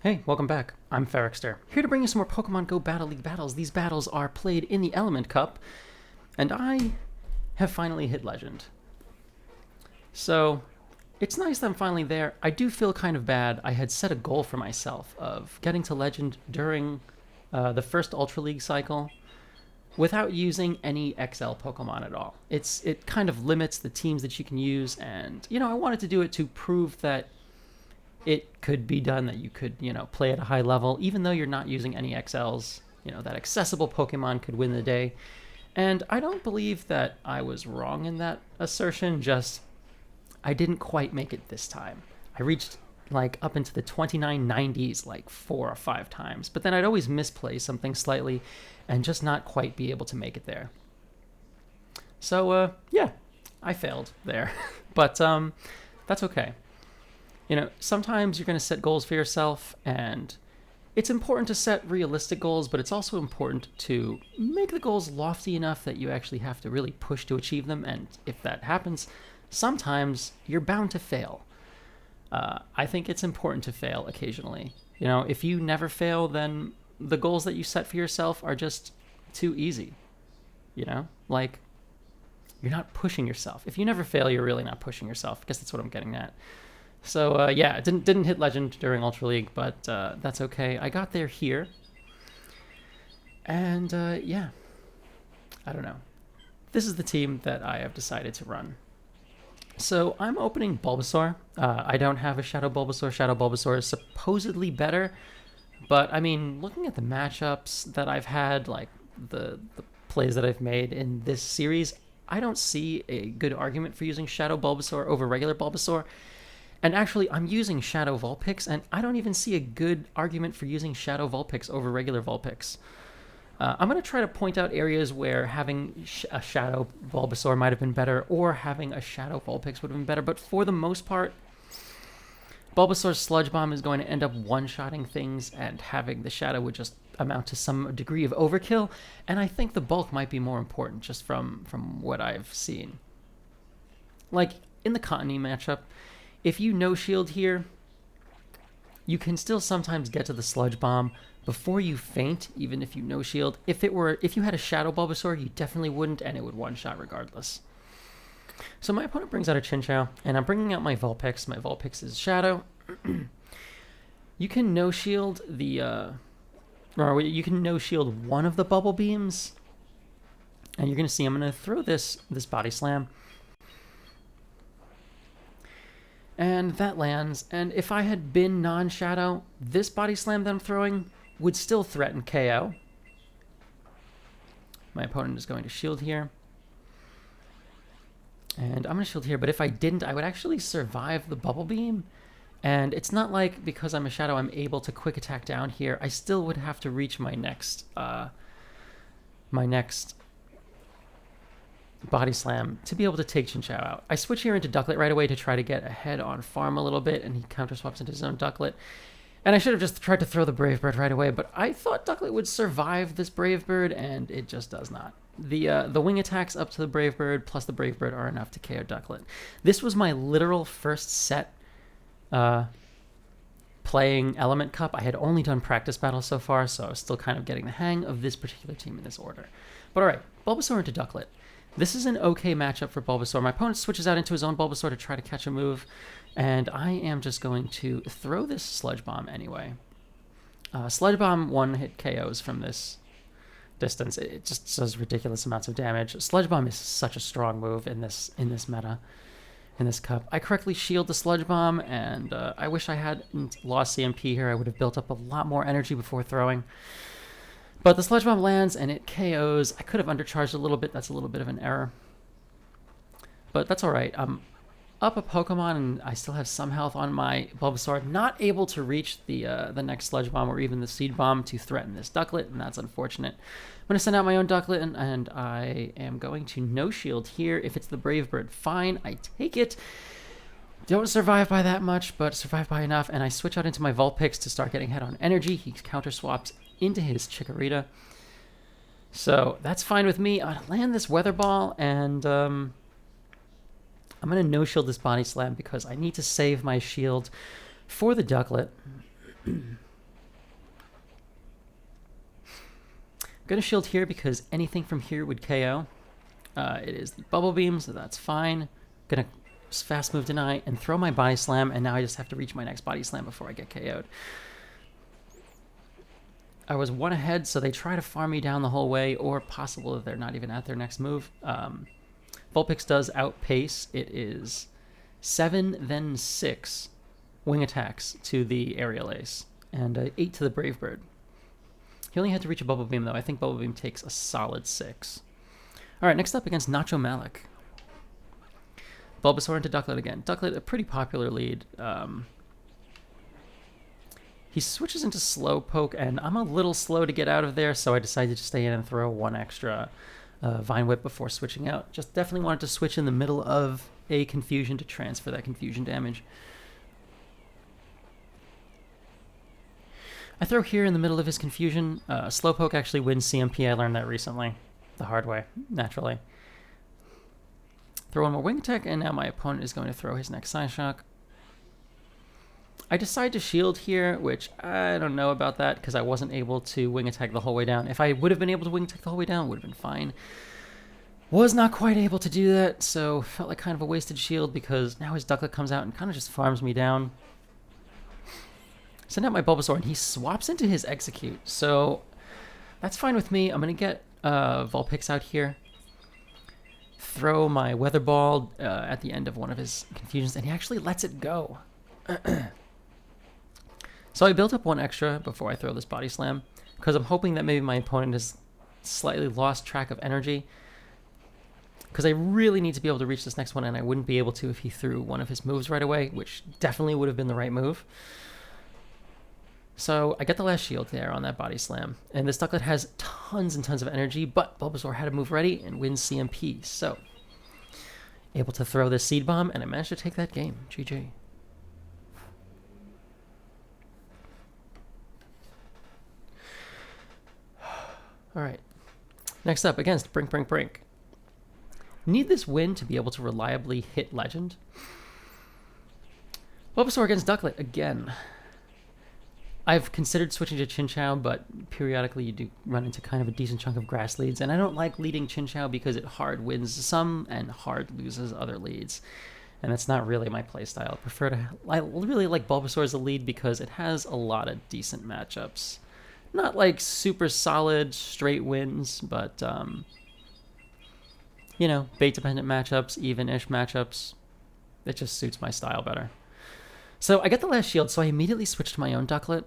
Hey, welcome back. I'm Ferrikster, here to bring you some more Pokemon Go Battle League battles. These battles are played in the Element Cup, and I have finally hit Legend. So, it's nice that I'm finally there. I do feel kind of bad. I had set a goal for myself of getting to Legend during the first Ultra League cycle without using any XL Pokemon at all. It kind of limits the teams that you can use, and, I wanted to do it to prove that it could be done, that you could, play at a high level, even though you're not using any XLs, that accessible Pokemon could win the day. And I don't believe that I was wrong in that assertion, just I didn't quite make it this time. I reached up into the 2990s 4 or 5 times, but then I'd always misplay something slightly and just not quite be able to make it there. So, yeah, I failed there, but that's okay. Sometimes you're going to set goals for yourself, and it's important to set realistic goals, but it's also important to make the goals lofty enough that you actually have to really push to achieve them, and if that happens, sometimes you're bound to fail. I think it's important to fail occasionally. If you never fail, then the goals that you set for yourself are just too easy. You're not pushing yourself. If you never fail, you're really not pushing yourself. I guess that's what I'm getting at. So, yeah, didn't hit Legend during Ultra League, but that's okay. I got there here. And, yeah. I don't know. This is the team that I have decided to run. So, I'm opening Bulbasaur. I don't have a Shadow Bulbasaur. Shadow Bulbasaur is supposedly better. But, I mean, looking at the matchups that I've had, the plays that I've made in this series, I don't see a good argument for using Shadow Bulbasaur over regular Bulbasaur. And actually, I'm using Shadow Vulpix, and I don't even see a good argument for using Shadow Vulpix over regular Vulpix. I'm going to try to point out areas where having a Shadow Bulbasaur might have been better, or having a Shadow Vulpix would have been better, but for the most part, Bulbasaur's Sludge Bomb is going to end up one-shotting things, and having the Shadow would just amount to some degree of overkill, and I think the bulk might be more important, just from what I've seen. In the Cottonee matchup, if you no-shield here, you can still sometimes get to the Sludge Bomb before you faint, even if you no-shield. If you had a Shadow Bulbasaur, you definitely wouldn't, and it would one-shot regardless. So my opponent brings out a Chinchou, and I'm bringing out my Vulpix. My Vulpix is Shadow. You can no-shield you can no-shield one of the Bubble Beams, and you're going to see I'm going to throw this Body Slam. And that lands, and if I had been non-Shadow, this Body Slam that I'm throwing would still threaten KO. My opponent is going to shield here. And I'm going to shield here, but if I didn't, I would actually survive the Bubble Beam. And it's not like because I'm a Shadow I'm able to quick attack down here. I still would have to reach my next Body Slam to be able to take Chinchou out. I switch here into Ducklet right away to try to get ahead on farm a little bit, and he counter swaps into his own Ducklet. And I should have just tried to throw the Brave Bird right away, but I thought Ducklet would survive this Brave Bird, and it just does not. The wing attacks up to the Brave Bird plus the Brave Bird are enough to KO Ducklet. This was my literal first set playing Element Cup. I had only done practice battles so far, so I was still kind of getting the hang of this particular team in this order. But alright, Bulbasaur into Ducklet. This is an okay matchup for Bulbasaur. My opponent switches out into his own Bulbasaur to try to catch a move, and I am just going to throw this Sludge Bomb anyway. Sludge Bomb one-hit KOs from this distance. It just does ridiculous amounts of damage. Sludge Bomb is such a strong move in this meta, in this cup. I correctly shield the Sludge Bomb, and I wish I hadn't lost CMP here. I would have built up a lot more energy before throwing. But the Sludge Bomb lands, and it KOs. I could have undercharged a little bit. That's a little bit of an error. But that's all right. I'm up a Pokemon, and I still have some health on my Bulbasaur. Not able to reach the next Sludge Bomb or even the Seed Bomb to threaten this Ducklet, and that's unfortunate. I'm going to send out my own Ducklet, and I am going to no-shield here. If it's the Brave Bird, fine. I take it. Don't survive by that much, but survive by enough, and I switch out into my Vulpix to start getting head on energy. He counter swaps into his Chikorita. So that's fine with me. I'll land this Weather Ball, and I'm going to no-shield this Body Slam because I need to save my shield for the Ducklet. Gonna shield here because anything from here would KO. It is the Bubble Beam, so that's fine. Gonna fast move deny and throw my Body Slam, and now I just have to reach my next Body Slam before I get KO'd. I was one ahead, so they try to farm me down the whole way, or possible if they're not even at their next move. Vulpix does outpace. It is 7, then 6 wing attacks to the Aerial Ace, and 8 to the Brave Bird. He only had to reach a Bubble Beam, though. I think Bubble Beam takes a solid 6. All right, next up against Nacho Malik. Bulbasaur into Ducklet again. Ducklet, a pretty popular lead. He switches into Slowpoke, and I'm a little slow to get out of there, so I decided to stay in and throw one extra Vine Whip before switching out. Just definitely wanted to switch in the middle of a Confusion to transfer that Confusion damage. I throw here in the middle of his Confusion. Slowpoke actually wins CMP. I learned that recently. The hard way, naturally. Throw one more Wing Attack, and now my opponent is going to throw his next Psyshock. I decide to shield here, which I don't know about that because I wasn't able to Wing Attack the whole way down. If I would have been able to Wing Attack the whole way down, it would have been fine. Was not quite able to do that, so felt like kind of a wasted shield because now his Ducklet comes out and kind of just farms me down. Send out my Bulbasaur, and he swaps into his Execute, so that's fine with me. I'm going to get Vulpix out here. Throw my Weather Ball at the end of one of his Confusions, and he actually lets it go. So I built up one extra before I throw this Body Slam, because I'm hoping that maybe my opponent has slightly lost track of energy, because I really need to be able to reach this next one, and I wouldn't be able to if he threw one of his moves right away, which definitely would have been the right move. So I get the last shield there on that Body Slam, and this Ducklet has tons and tons of energy, but Bulbasaur had a move ready and wins CMP, so able to throw this Seed Bomb, and I managed to take that game. GG. All right, next up against Brink. Need this win to be able to reliably hit Legend. Bulbasaur against Ducklet again. I've considered switching to Chinchou, but periodically you do run into kind of a decent chunk of grass leads, and I don't like leading Chinchou because it hard wins some and hard loses other leads, and that's not really my playstyle. I really like Bulbasaur as a lead because it has a lot of decent matchups. Not like super solid straight wins, but you know, bait-dependent matchups, even-ish matchups. It just suits my style better. So I get the last shield, so I immediately switch to my own Ducklet,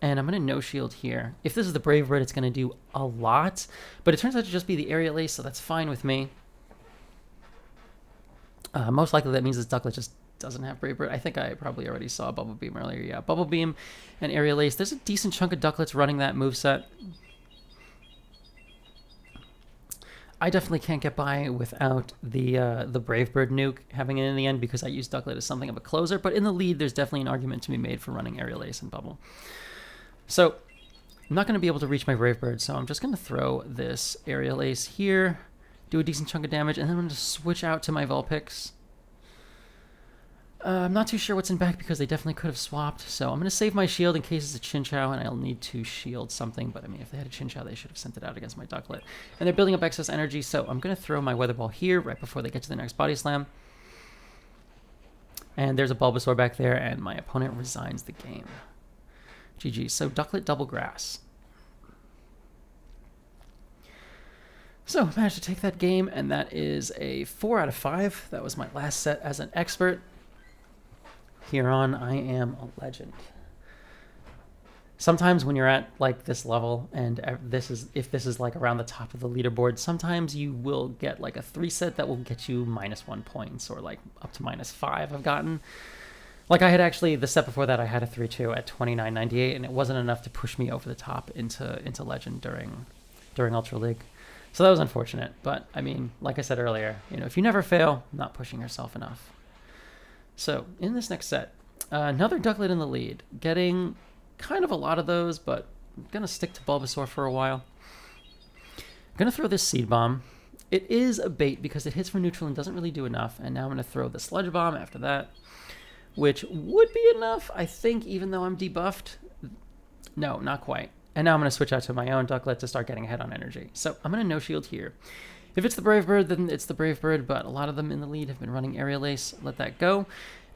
and I'm going to no-shield here. If this is the Brave Bird, it's going to do a lot, but it turns out to just be the Aerial Ace, so that's fine with me. Most likely that means this Ducklet just doesn't have Brave Bird. I think I probably already saw Bubble Beam earlier. Yeah, Bubble Beam and Aerial Ace. There's a decent chunk of Ducklets running that moveset. I definitely can't get by without the Brave Bird nuke having it in the end because I use Ducklet as something of a closer, but in the lead there's definitely an argument to be made for running Aerial Ace and Bubble. So I'm not going to be able to reach my Brave Bird, so I'm just going to throw this Aerial Ace here, do a decent chunk of damage, and then I'm going to switch out to my Vulpix. I'm not too sure what's in back because they definitely could have swapped, so I'm going to save my shield in case it's a Chinchou and I'll need to shield something, but I mean, if they had a Chinchou, they should have sent it out against my Ducklet. And they're building up excess energy, so I'm going to throw my Weather Ball here right before they get to the next Body Slam. And there's a Bulbasaur back there, and my opponent resigns the game. GG. So Ducklet double grass. So I managed to take that game, and that is a 4 out of 5. That was my last set as an expert. Here on, I am a legend. Sometimes when you're at like this level, and if this is like around the top of the leaderboard, sometimes you will get like a 3 set that will get you -1 points, or like up to -5 I've gotten. Like I had actually, the set before that I had a 3-2 at 29.98, and it wasn't enough to push me over the top into legend during Ultra League. So that was unfortunate, but I mean, like I said earlier, you know, if you never fail, not pushing yourself enough. So in this next set, another Ducklet in the lead, getting kind of a lot of those, but I'm going to stick to Bulbasaur for a while. I'm going to throw this Seed Bomb. It is a bait because it hits for neutral and doesn't really do enough, and now I'm going to throw the Sludge Bomb after that, which would be enough, I think, even though I'm debuffed. No, not quite. And now I'm going to switch out to my own Ducklet to start getting ahead on energy. So I'm going to no shield here. If it's the Brave Bird, then it's the Brave Bird, but a lot of them in the lead have been running Aerial Ace. Let that go.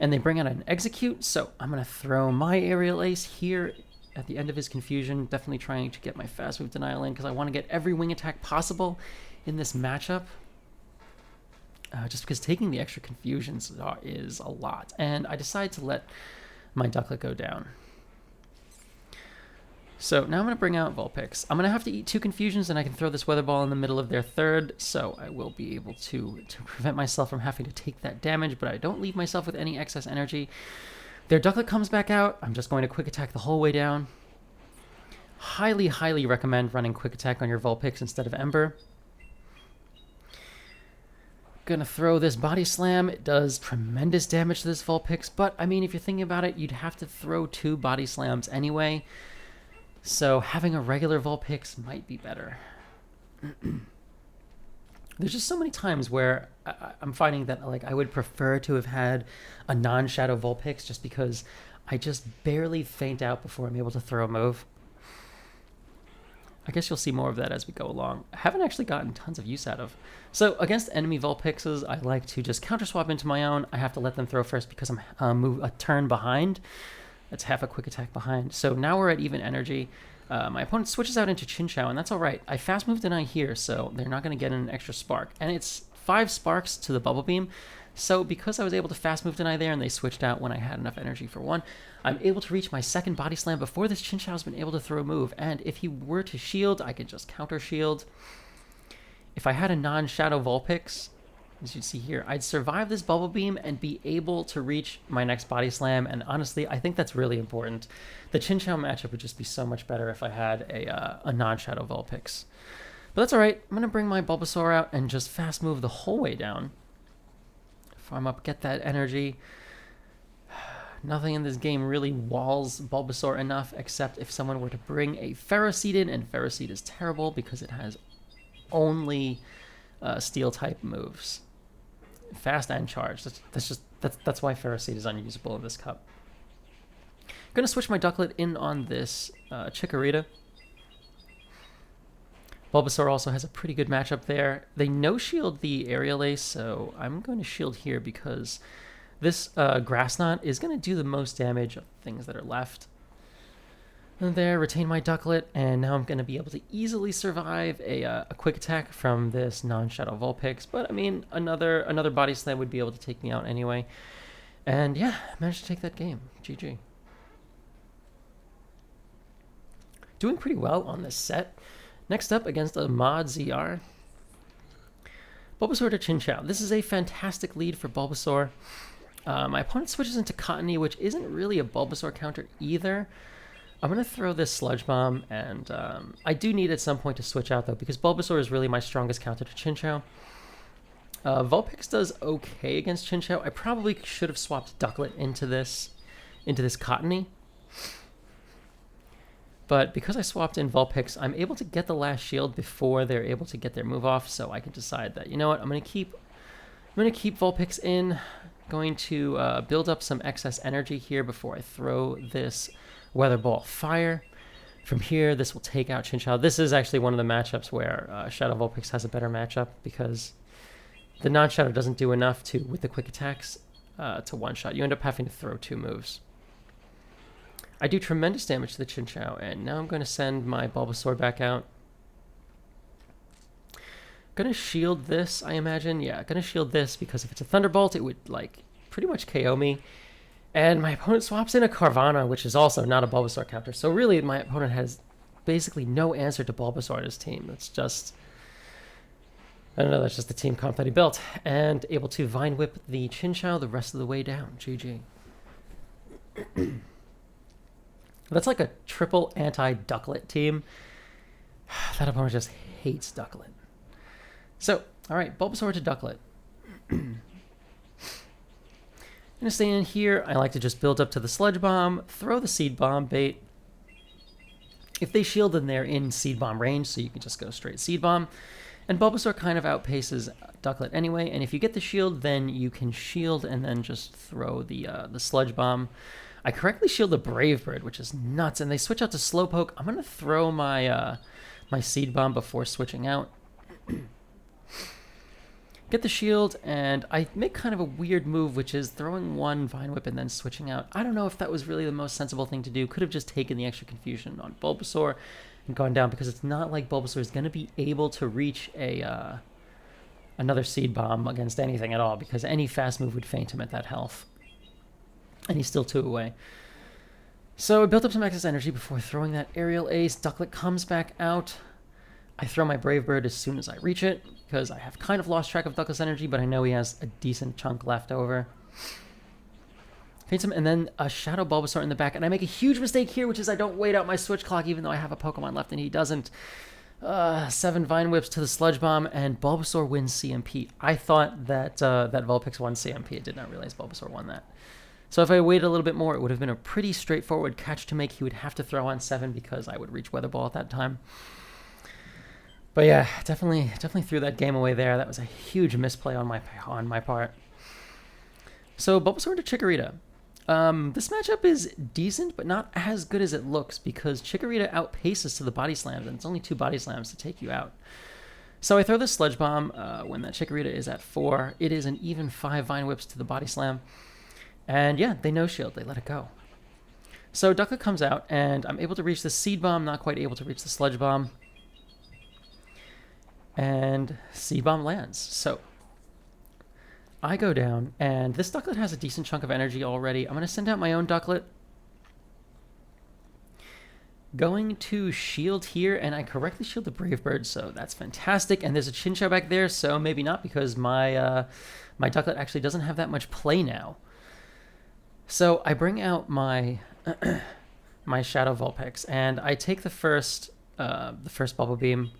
And they bring out an Execute, so I'm going to throw my Aerial Ace here at the end of his Confusion, definitely trying to get my fast move denial in because I want to get every wing attack possible in this matchup. Just because taking the extra Confusions is a lot. And I decide to let my Ducklet go down. So now I'm going to bring out Vulpix. I'm going to have to eat 2 Confusions, and I can throw this Weather Ball in the middle of their third, so I will be able to prevent myself from having to take that damage, but I don't leave myself with any excess energy. Their Ducklet comes back out. I'm just going to Quick Attack the whole way down. Highly, highly recommend running Quick Attack on your Vulpix instead of Ember. Gonna throw this Body Slam. It does tremendous damage to this Vulpix, but I mean, if you're thinking about it, you'd have to throw 2 Body Slams anyway. So having a regular Vulpix might be better. There's just so many times where I'm finding that like I would prefer to have had a non-Shadow Vulpix just because I just barely faint out before I'm able to throw a move. I guess you'll see more of that as we go along. I haven't actually gotten tons of use out of. So against enemy Vulpixes, I like to just counter swap into my own. I have to let them throw first because I'm a turn behind. That's half a Quick Attack behind. So now we're at even energy. My opponent switches out into Chinchou, and that's all right. I fast move deny here, so they're not going to get an extra spark. And it's 5 sparks to the Bubble Beam. So because I was able to fast move deny there and they switched out when I had enough energy for 1, I'm able to reach my second Body Slam before this Chinchou's been able to throw a move. And if he were to shield, I could just counter shield. If I had a non-Shadow Vulpix, as you see here, I'd survive this Bubble Beam and be able to reach my next Body Slam, and honestly, I think that's really important. The Chinchou matchup would just be so much better if I had a non-Shadow Vulpix. But that's alright, I'm going to bring my Bulbasaur out and just fast move the whole way down. Farm up, get that energy. Nothing in this game really walls Bulbasaur enough, except if someone were to bring a Ferroseed in, and Ferroseed is terrible because it has only Steel-type moves. Fast and charge. That's why Ferricster is unusable in this cup. I'm gonna switch my Ducklet in on this Chikorita. Bulbasaur also has a pretty good matchup there. They no-shield the Aerial Ace, so I'm going to shield here because this Grass Knot is going to do the most damage of things that are left. And there, retain my Ducklet, and now I'm going to be able to easily survive a Quick Attack from this non-Shadow Vulpix. But, I mean, another Body Slam would be able to take me out anyway. And, yeah, I managed to take that game. GG. Doing pretty well on this set. Next up, against a Mod ZR, Bulbasaur to Chinchou. This is a fantastic lead for Bulbasaur. My opponent switches into Cottony, which isn't really a Bulbasaur counter either. I'm going to throw this Sludge Bomb, and I do need at some point to switch out, though, because Bulbasaur is really my strongest counter to Chinchou. Vulpix does okay against Chinchou. I probably should have swapped Ducklet into this Cottony. But because I swapped in Vulpix, I'm able to get the last shield before they're able to get their move off, so I can decide that, you know what, I'm going to keep Vulpix in, going to build up some excess energy here before I throw this Weather Ball Fire. From here, this will take out Chinchou. This is actually one of the matchups where Shadow Vulpix has a better matchup because the non-Shadow doesn't do enough with the quick attacks to one-shot. You end up having to throw 2 moves. I do tremendous damage to the Chinchou, and now I'm going to send my Bulbasaur back out. Going to shield this, I imagine. Yeah, going to shield this because if it's a Thunderbolt, it would, like, pretty much KO me. And my opponent swaps in a Carvanha, which is also not a Bulbasaur counter. So really, my opponent has basically no answer to Bulbasaur in his team. It's just, I don't know, that's just the team comp that he built. And able to Vine Whip the Chinchou the rest of the way down. GG. That's like a triple anti-Ducklet team. That opponent just hates Ducklet. So, alright, Bulbasaur to Ducklet. I'm going to stay in here. I like to just build up to the Sludge Bomb, throw the Seed Bomb bait. If they shield, then they're in Seed Bomb range, so you can just go straight Seed Bomb. And Bulbasaur kind of outpaces Ducklet anyway, and if you get the shield, then you can shield and then just throw the Sludge Bomb. I correctly shield the Brave Bird, which is nuts, and they switch out to Slowpoke. I'm going to throw my my Seed Bomb before switching out. Get the shield, and I make kind of a weird move, which is throwing one Vine Whip and then switching out. I don't know if that was really the most sensible thing to do. Could have just taken the extra confusion on Bulbasaur and gone down, because it's not like Bulbasaur is going to be able to reach a another Seed Bomb against anything at all, because any fast move would feint him at that health. And he's still 2 away. So I built up some excess energy before throwing that Aerial Ace. Ducklet comes back out. I throw my Brave Bird as soon as I reach it, because I have kind of lost track of Ducklet's energy, but I know he has a decent chunk left over. Feints him, and then a Shadow Bulbasaur in the back, and I make a huge mistake here, which is I don't wait out my Switch Clock, even though I have a Pokemon left, and he doesn't. 7 Vine Whips to the Sludge Bomb, and Bulbasaur wins CMP. I thought that that Vulpix won CMP. I did not realize Bulbasaur won that. So if I waited a little bit more, it would have been a pretty straightforward catch to make. He would have to throw on 7 because I would reach Weather Ball at that time. But yeah, definitely threw that game away there. That was a huge misplay on my part. So Bulbasaur to Chikorita. This matchup is decent, but not as good as it looks, because Chikorita outpaces to the Body Slams, and it's only 2 Body Slams to take you out. So I throw the Sludge Bomb when that Chikorita is at 4. It is an even 5 Vine Whips to the Body Slam. And yeah, they no-shield. They let it go. So Ducklet comes out, and I'm able to reach the Seed Bomb, not quite able to reach the Sludge Bomb. And Seed Bomb lands. So I go down, and this Ducklet has a decent chunk of energy already. I'm going to send out my own Ducklet. Going to shield here, and I correctly shield the Brave Bird, so that's fantastic. And there's a Chinchou back there, so maybe not, because my my Ducklet actually doesn't have that much play now. So I bring out my my Shadow Vulpix, and I take the first Bubble Beam.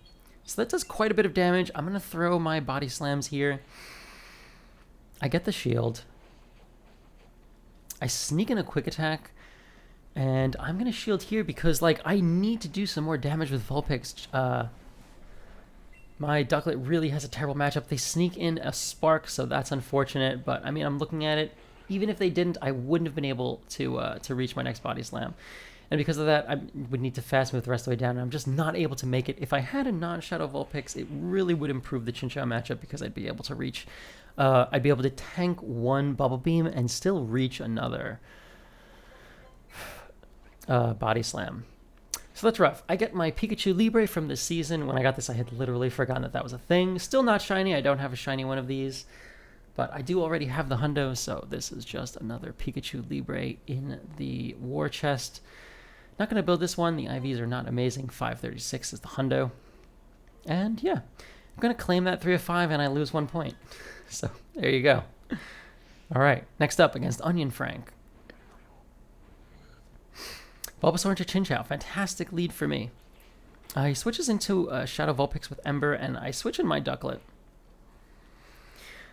So that does quite a bit of damage. I'm going to throw my Body Slams here. I get the shield. I sneak in a Quick Attack, and I'm going to shield here because, like, I need to do some more damage with Vulpix. My Ducklet really has a terrible matchup. They sneak in a Spark, so that's unfortunate, but I mean, I'm looking at it. Even if they didn't, I wouldn't have been able to reach my next Body Slam. And because of that, I would need to fast move the rest of the way down, and I'm just not able to make it. If I had a non-Shadow Vulpix, it really would improve the Chinchou matchup, because I'd be able to reach... I'd be able to tank 1 Bubble Beam and still reach another Body Slam. So that's rough. I get my Pikachu Libre from this season. When I got this, I had literally forgotten that that was a thing. Still not shiny. I don't have a shiny one of these. But I do already have the Hundo, so this is just another Pikachu Libre in the War Chest. Not going to build this one. The IVs are not amazing. 536 is the Hundo. And yeah, I'm going to claim that 3 of 5, and I lose 1 point. So there you go. All right, next up against Onion Frank. Bulbasaur into Chinchou. Fantastic lead for me. He switches into Shadow Vulpix with Ember, and I switch in my Ducklet.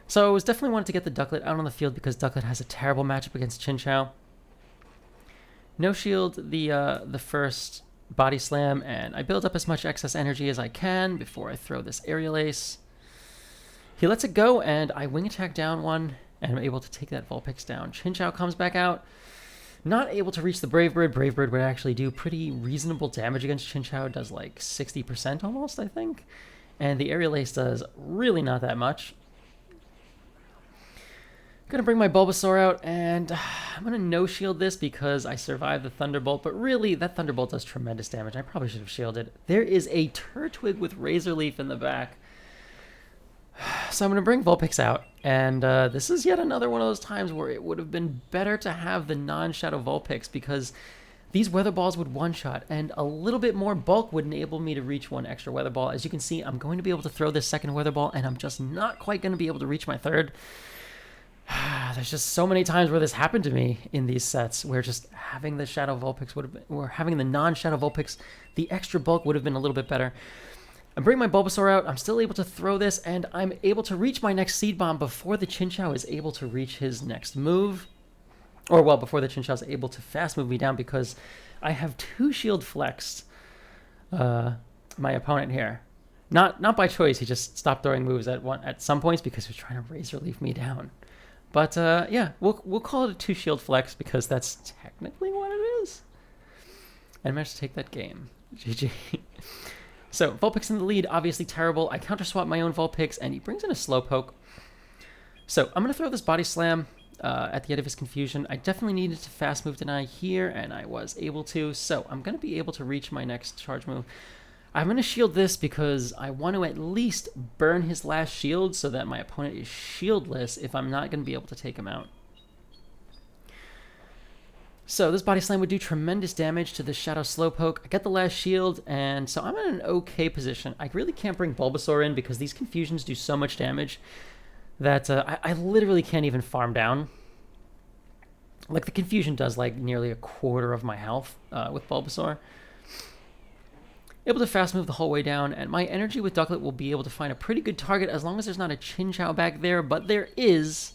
So I was definitely wanted to get the Ducklet out on the field because Ducklet has a terrible matchup against Chinchou. No shield the first Body Slam, and I build up as much excess energy as I can before I throw this Aerial Ace. He lets it go, and I Wing Attack down 1, and I'm able to take that Vulpix down. Chinchou comes back out. Not able to reach the Brave Bird. Brave Bird would actually do pretty reasonable damage against Chinchou. It does like 60% almost, I think. And the Aerial Ace does really not that much. Gonna bring my Bulbasaur out, and I'm gonna no-shield this because I survived the Thunderbolt, but really, that Thunderbolt does tremendous damage. I probably should have shielded. There is a Turtwig with Razor Leaf in the back. So I'm gonna bring Vulpix out, and this is yet another one of those times where it would have been better to have the non-Shadow Vulpix, because these Weather Balls would one-shot, and a little bit more bulk would enable me to reach 1 extra Weather Ball. As you can see, I'm going to be able to throw this second Weather Ball, and I'm just not quite gonna be able to reach my third. There's just so many times where this happened to me in these sets, where just having the Shadow Vulpix would have been, or having the non-Shadow Vulpix, the extra bulk would have been a little bit better. I bring my Bulbasaur out, I'm still able to throw this, and I'm able to reach my next Seed Bomb before the Chinchou is able to reach his next move. Or, well, before the Chinchou is able to fast move me down, because I have 2 shield flexed my opponent here. Not by choice, he just stopped throwing moves at some points because he was trying to Razor Leaf me down. But yeah, we'll call it a 2 shield flex because that's technically what it is. And I managed to take that game. GG. So Vulpix in the lead, obviously terrible. I counter swap my own Vulpix, and he brings in a Slowpoke. So I'm going to throw this Body Slam at the end of his confusion. I definitely needed to fast move deny here, and I was able to. So I'm going to be able to reach my next charge move. I'm going to shield this because I want to at least burn his last shield so that my opponent is shieldless if I'm not going to be able to take him out. So this Body Slam would do tremendous damage to the Shadow Slowpoke. I get the last shield, and so I'm in an okay position. I really can't bring Bulbasaur in because these confusions do so much damage that I literally can't even farm down. Like, the confusion does like nearly a quarter of my health with Bulbasaur. Able to fast move the whole way down, and my energy with Ducklet will be able to find a pretty good target as long as there's not a Chinchou back there, but there is.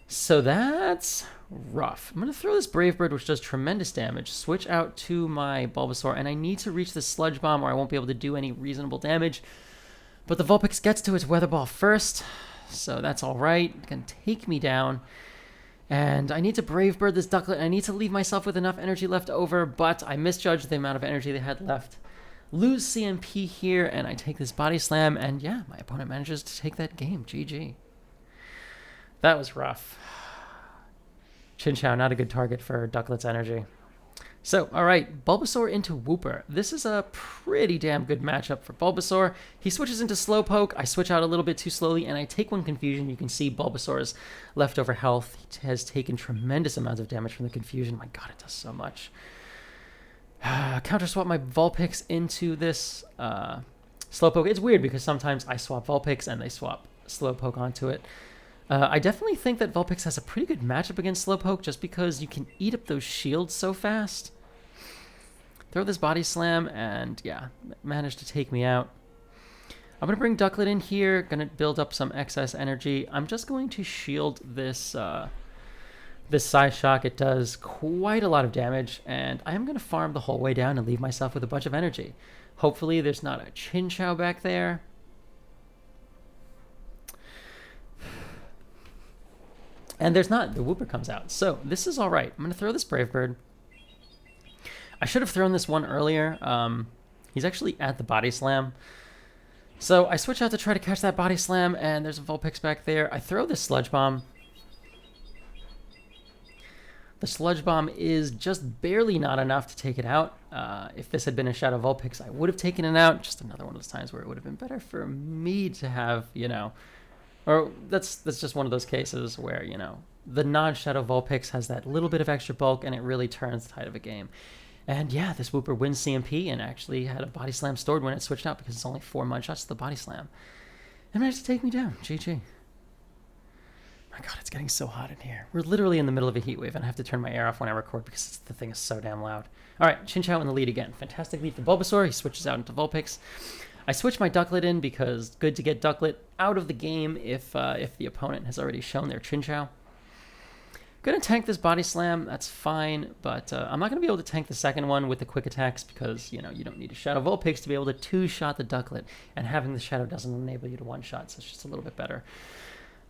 So that's rough. I'm going to throw this Brave Bird, which does tremendous damage, switch out to my Bulbasaur, and I need to reach the Sludge Bomb or I won't be able to do any reasonable damage. But the Vulpix gets to its Weather Ball first, so that's alright. It's going to take me down. And I need to Brave Bird this Ducklet, and I need to leave myself with enough energy left over, but I misjudged the amount of energy they had left. Lose CMP here, and I take this Body Slam, and yeah, my opponent manages to take that game. GG. That was rough. Chinchou, not a good target for Ducklet's energy. So, alright, Bulbasaur into Wooper. This is a pretty damn good matchup for Bulbasaur. He switches into Slowpoke. I switch out a little bit too slowly, and I take one confusion. You can see Bulbasaur's leftover health has taken tremendous amounts of damage from the confusion. My god, it does so much. Counter swap my Vulpix into this Slowpoke. It's weird because sometimes I swap Vulpix and they swap Slowpoke onto it. I definitely think that Vulpix has a pretty good matchup against Slowpoke just because you can eat up those shields so fast. Throw this Body Slam and yeah, managed to take me out. I'm going to bring Ducklet in here, going to build up some excess energy. I'm just going to shield this this Psyshock. It does quite a lot of damage, and I am going to farm the whole way down and leave myself with a bunch of energy. Hopefully there's not a Chinchou back there. And there's not. The Wooper comes out. So this is all right. I'm going to throw this Brave Bird. I should have thrown this one earlier. He's actually at the Body Slam. So I switch out to try to catch that Body Slam, and there's a Vulpix back there. I throw this Sludge Bomb. The Sludge Bomb is just barely not enough to take it out. If this had been a Shadow Vulpix, I would have taken it out. Just another one of those times where it would have been better for me to have, you know... Or that's just one of those cases where, you know, the non-Shadow Vulpix has that little bit of extra bulk, and it really turns the tide of a game. And yeah, this Wooper wins CMP and actually had a Body Slam stored when it switched out because it's only 4 mud shots to the Body Slam. And managed to take me down. GG. My god, it's getting so hot in here. We're literally in the middle of a heat wave, and I have to turn my air off when I record because the thing is so damn loud. Alright, Chinchou in the lead again. Fantastic lead for Bulbasaur. He switches out into Vulpix. I switch my Ducklet in because good to get Ducklet out of the game if the opponent has already shown their Chinchou. Gonna tank this Body Slam, that's fine, but I'm not gonna be able to tank the second one with the quick attacks because, you know, you don't need a Shadow Vulpix to be able to two-shot the Ducklet, and having the Shadow doesn't enable you to one-shot, so it's just a little bit better.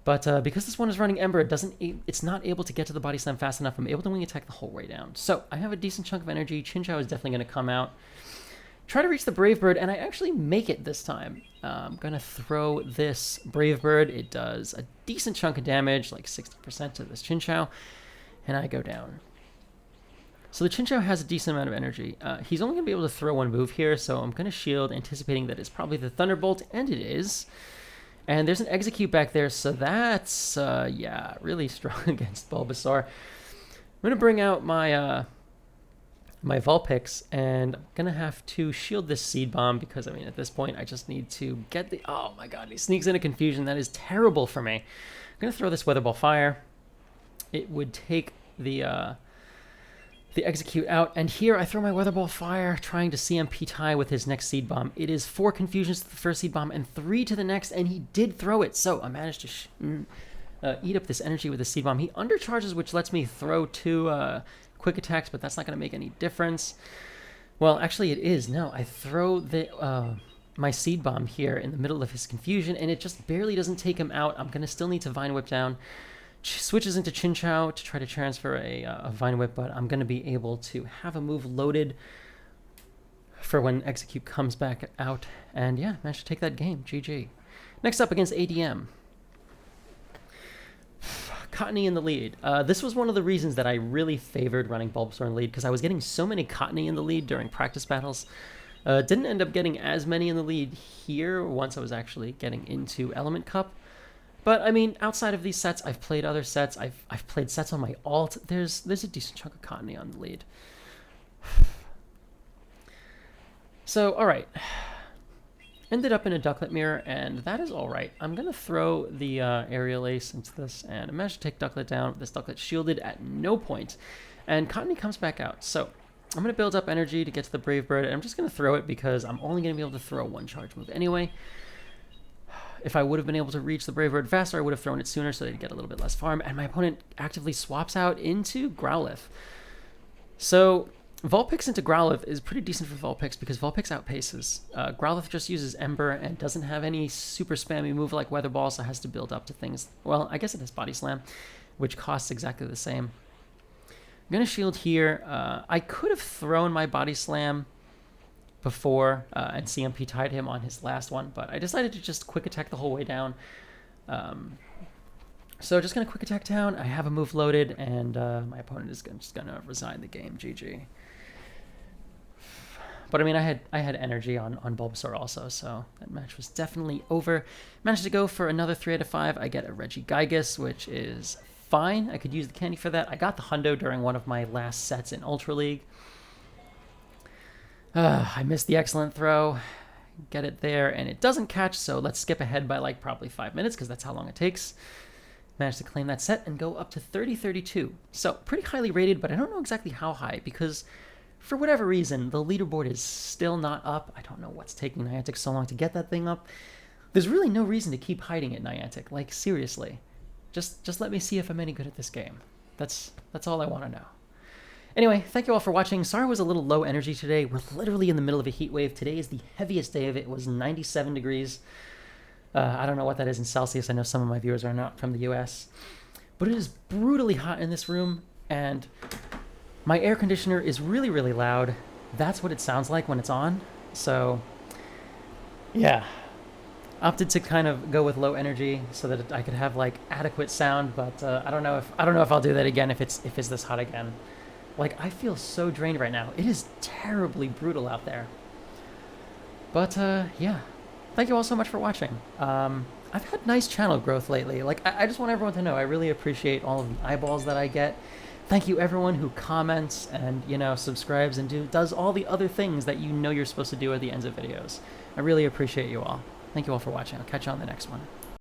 But because this one is running Ember, it's not able to get to the Body Slam fast enough. I'm able to wing attack the whole way down. So I have a decent chunk of energy. Chinchou is definitely gonna come out. Try to reach the Brave Bird, and I actually make it this time. I'm going to throw this Brave Bird. It does a decent chunk of damage, like 60% to this Chinchou, and I go down. So the Chinchou has a decent amount of energy. He's only going to be able to throw one move here, so I'm going to shield, anticipating that it's probably the Thunderbolt, and it is. And there's an Execute back there, so that's, yeah, really strong against Bulbasaur. I'm going to bring out my... my Vulpix, and I'm going to have to shield this Seed Bomb because, I mean, at this point, I just need to get the... Oh my god, he sneaks into confusion. That is terrible for me. I'm going to throw this Weather Ball Fire. It would take the Execute out, and here I throw my Weather Ball Fire, trying to CMP tie with his next Seed Bomb. It is 4 confusions to the first Seed Bomb and 3 to the next, and he did throw it, so I managed to eat up this energy with the Seed Bomb. He undercharges, which lets me throw 2... quick attacks, but that's not going to make any difference. Well, actually it is. No, I throw the my Seed Bomb here in the middle of his confusion, and it just barely doesn't take him out. I'm going to still need to Vine Whip down switches into Chinchou to try to transfer a Vine Whip, but I'm going to be able to have a move loaded for when Execute comes back out. And yeah, managed to take that game. GG. Next up against ADM. Cottony in the lead. This was one of the reasons that I really favored running Bulbasaur in the lead, because I was getting so many Cottony in the lead during practice battles. Didn't end up getting as many in the lead here once I was actually getting into Element Cup. But I mean, outside of these sets, I've played other sets. I've played sets on my alt. There's a decent chunk of Cottony on the lead. So, all right. Ended up in a Ducklet Mirror, and that is all right. I'm going to throw the Aerial Ace into this, and I managed to take Ducklet down. This Ducklet shielded at no point, and Cottony comes back out. So I'm going to build up energy to get to the Brave Bird, and I'm just going to throw it because I'm only going to be able to throw one charge move anyway. If I would have been able to reach the Brave Bird faster, I would have thrown it sooner so they'd get a little bit less farm, and my opponent actively swaps out into Growlithe. So Vulpix into Growlithe is pretty decent for Vulpix because Vulpix outpaces. Growlithe just uses Ember and doesn't have any super spammy move like Weather Ball, so has to build up to things. Well, I guess it has Body Slam, which costs exactly the same. I'm going to shield here. I could have thrown my Body Slam before and CMP tied him on his last one, but I decided to just quick attack the whole way down. So just going to quick attack down. I have a move loaded, and my opponent is just going to resign the game. GG. But I mean, I had energy on Bulbasaur also, so that match was definitely over. Managed to go for another 3 out of 5. I get a Regigigas, which is fine. I could use the candy for that. I got the Hundo during one of my last sets in Ultra League. I missed the excellent throw. Get it there, and it doesn't catch, so let's skip ahead by like probably 5 minutes, because that's how long it takes. Managed to claim that set and go up to 30-32. So pretty highly rated, but I don't know exactly how high, because for whatever reason, the leaderboard is still not up. I don't know what's taking Niantic so long to get that thing up. There's really no reason to keep hiding it, Niantic. Like, seriously. Just let me see if I'm any good at this game. That's all I want to know. Anyway, thank you all for watching. Sorry I was a little low energy today. We're literally in the middle of a heat wave. Today is the heaviest day of it. It was 97 degrees. I don't know what that is in Celsius. I know some of my viewers are not from the US. But it is brutally hot in this room, and my air conditioner is really, really loud. That's what it sounds like when it's on. So, yeah. Opted to kind of go with low energy so that I could have like adequate sound, but I don't know if I'll do that again if it's this hot again. Like, I feel so drained right now. It is terribly brutal out there. But yeah. Thank you all so much for watching. I've had nice channel growth lately. Like, I just want everyone to know I really appreciate all of the eyeballs that I get. Thank you everyone who comments and, you know, subscribes and does all the other things that you know you're supposed to do at the ends of videos. I really appreciate you all. Thank you all for watching. I'll catch you on the next one.